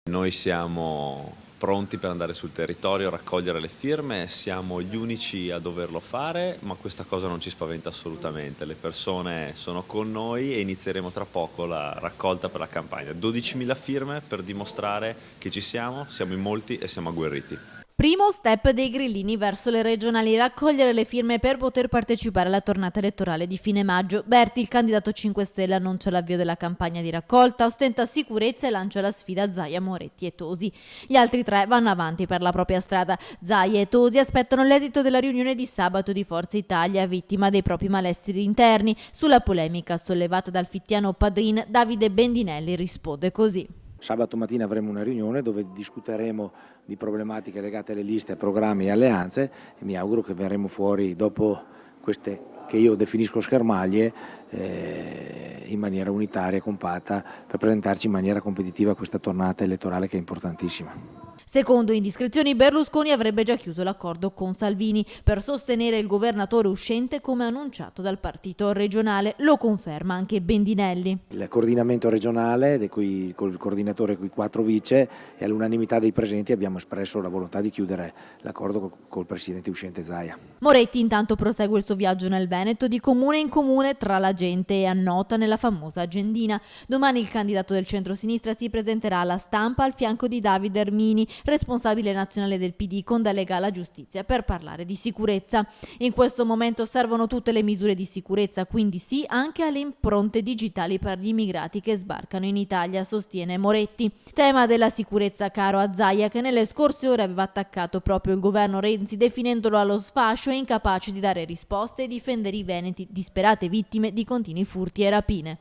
Noi siamo pronti per andare sul territorio a raccogliere le firme, siamo gli unici a doverlo fare, ma questa cosa non ci spaventa assolutamente. Le persone sono con noi e inizieremo tra poco la raccolta per la campagna. 12.000 firme per dimostrare che ci siamo in molti e siamo agguerriti. Primo step dei grillini verso le regionali: raccogliere le firme per poter partecipare alla tornata elettorale di fine maggio. Berti, il candidato 5 Stelle, annuncia l'avvio della campagna di raccolta, ostenta sicurezza e lancia la sfida a Zaia, Moretti e Tosi. Gli altri tre vanno avanti per la propria strada. Zaia e Tosi aspettano l'esito della riunione di sabato di Forza Italia, vittima dei propri malesseri interni. Sulla polemica sollevata dal fittiano Padrin, Davide Bendinelli risponde così. Sabato mattina avremo una riunione dove discuteremo di problematiche legate alle liste, programmi e alleanze e mi auguro che verremo fuori dopo queste che io definisco schermaglie in maniera unitaria e compatta per presentarci in maniera competitiva a questa tornata elettorale che è importantissima. Secondo indiscrezioni, Berlusconi avrebbe già chiuso l'accordo con Salvini per sostenere il governatore uscente, come annunciato dal partito regionale. Lo conferma anche Bendinelli. Il coordinamento regionale, col coordinatore e con i 4 vice, e all'unanimità dei presenti abbiamo espresso la volontà di chiudere l'accordo col presidente uscente Zaia. Moretti intanto prosegue il suo viaggio nel Veneto, di comune in comune tra la gente, e annota nella famosa agendina. Domani il candidato del centro-sinistra si presenterà alla stampa al fianco di Davide Ermini, responsabile nazionale del PD con delega alla giustizia, per parlare di sicurezza. In questo momento servono tutte le misure di sicurezza, quindi sì anche alle impronte digitali per gli immigrati che sbarcano in Italia, sostiene Moretti. Tema della sicurezza caro a Zaia, che nelle scorse ore aveva attaccato proprio il governo Renzi, definendolo allo sfascio e incapace di dare risposte e difendere i veneti, disperate vittime di continui furti e rapine.